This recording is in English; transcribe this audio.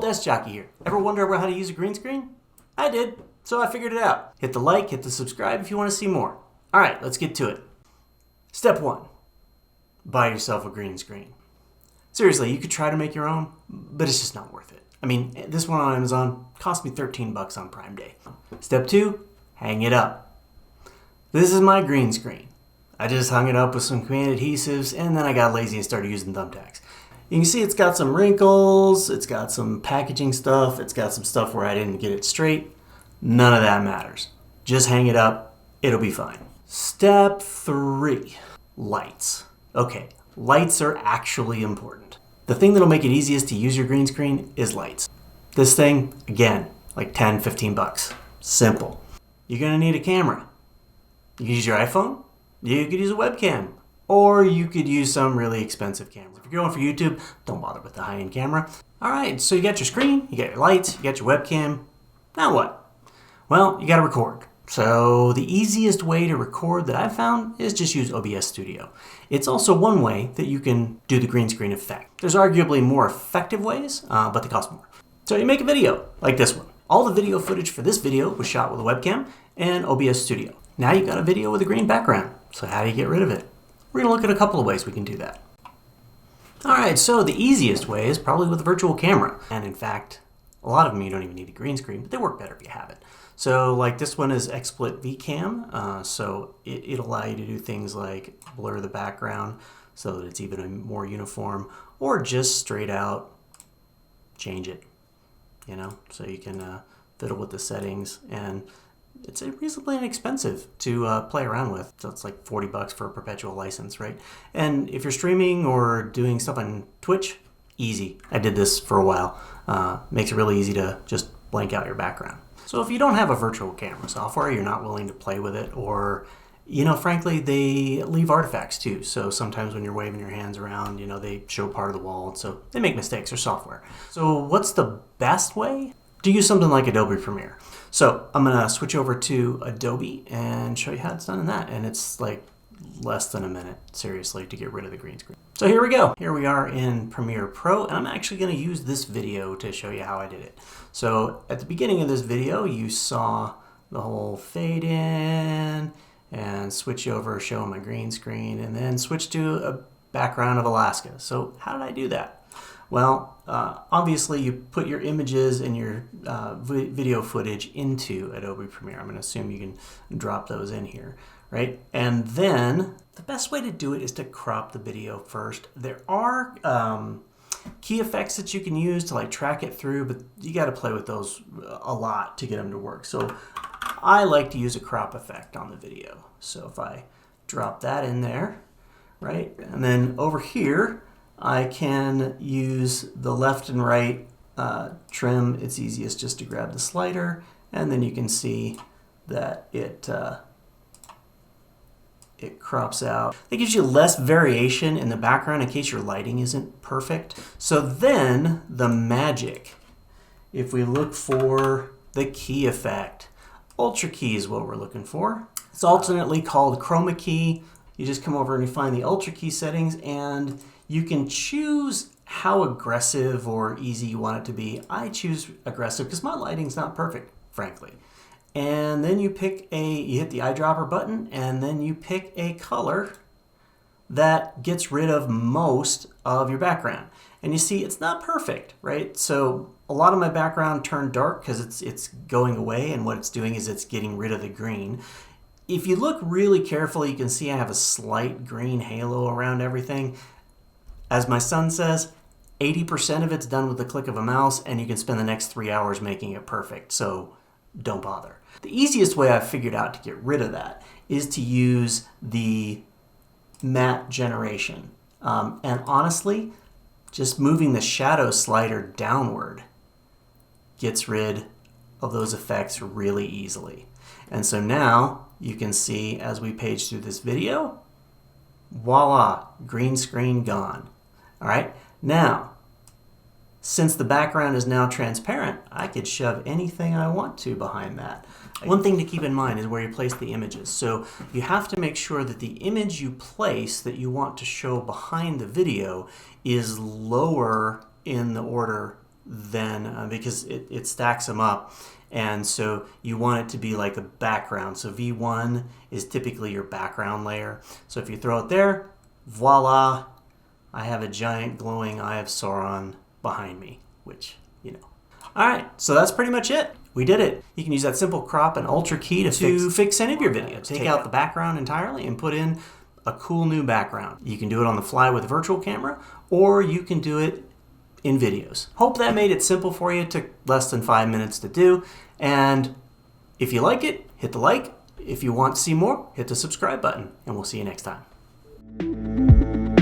desk jockey here. Ever wonder how to use a green screen? I did, so I figured it out. Hit the like, hit the subscribe if you want to see more. All right, let's get to it. Step 1, buy yourself a green screen. Seriously, you could try to make your own, but it's just not worth it. I mean, this one on Amazon cost me $13 on Prime Day. Step 2, hang it up. This is my green screen. I just hung it up with some command adhesives, and then I got lazy and started using thumbtacks. You can see it's got some wrinkles, it's got some packaging stuff, it's got some stuff where I didn't get it straight. None of that matters. Just hang it up, it'll be fine. Step 3, lights. Okay, lights are actually important. The thing that'll make it easiest to use your green screen is lights. This thing, again, like $10, $15. Simple. You're gonna need a camera. You can use your iPhone, you could use a webcam, or you could use some really expensive camera. If you're going for YouTube, don't bother with the high-end camera. All right, so you got your screen, you got your lights, you got your webcam. Now what? Well, you gotta record. So the easiest way to record that I've found is just use OBS Studio. It's also one way that you can do the green screen effect. There's arguably more effective ways, but they cost more. So you make a video like this one. All the video footage for this video was shot with a webcam and OBS Studio. Now you've got a video with a green background. So how do you get rid of it? We're gonna look at a couple of ways we can do that. All right, so the easiest way is probably with a virtual camera. And in fact, a lot of them you don't even need a green screen, but they work better if you have it. So like this one is XSplit VCam, so it'll allow you to do things like blur the background so that it's even more uniform, or just straight out change it, you know, so you can fiddle with the settings, and it's reasonably inexpensive to play around with. So it's like $40 for a perpetual license, right? And if you're streaming or doing stuff on Twitch, easy. I did this for a while. Makes it really easy to just blank out your background. So if you don't have a virtual camera software, you're not willing to play with it, or, you know, frankly, they leave artifacts too. So sometimes when you're waving your hands around, you know, they show part of the wall. So they make mistakes, or software. So what's the best way? To use something like Adobe Premiere. So I'm gonna switch over to Adobe and show you how it's done in that. And it's like less than a minute, seriously, to get rid of the green screen. So here we go. Here we are in Premiere Pro, and I'm actually gonna use this video to show you how I did it. So at the beginning of this video, you saw the whole fade in and switch over, show my green screen, and then switch to a background of Alaska. So how did I do that? Well, obviously you put your images and your video footage into Adobe Premiere. I'm going to assume you can drop those in here, right? And then the best way to do it is to crop the video first. There are key effects that you can use to like track it through, but you got to play with those a lot to get them to work. So I like to use a crop effect on the video. So if I drop that in there, right? And then over here, I can use the left and right trim. It's easiest just to grab the slider, and then you can see that it crops out. It gives you less variation in the background in case your lighting isn't perfect. So then the magic, if we look for the key effect, Ultra key is what we're looking for. It's alternately called chroma key. You just come over and you find the Ultra key settings, and you can choose how aggressive or easy you want it to be. I choose aggressive because my lighting's not perfect, frankly. And then you hit the eyedropper button, and then you pick a color that gets rid of most of your background. And you see, it's not perfect, right? So a lot of my background turned dark because it's going away, and what it's doing is it's getting rid of the green. If you look really carefully, you can see I have a slight green halo around everything. As my son says, 80% of it's done with the click of a mouse, and you can spend the next 3 hours making it perfect, so don't bother. The easiest way I've figured out to get rid of that is to use the matte generation. And honestly, just moving the shadow slider downward gets rid of those effects really easily. And so now you can see as we page through this video, voila, green screen gone. All right, now, since the background is now transparent, I could shove anything I want to behind that. One thing to keep in mind is where you place the images. So you have to make sure that the image you place that you want to show behind the video is lower in the order then because it stacks them up. And so you want it to be like a background. So V1 is typically your background layer. So if you throw it there, voila, I have a giant glowing Eye of Sauron behind me, which, you know. All right, so that's pretty much it. We did it. You can use that simple crop and ultra key to fix any of your videos. Take out the background entirely and put in a cool new background. You can do it on the fly with a virtual camera, or you can do it in videos. Hope that made it simple for you. It took less than 5 minutes to do. And if you like it, hit the like. If you want to see more, hit the subscribe button. And we'll see you next time.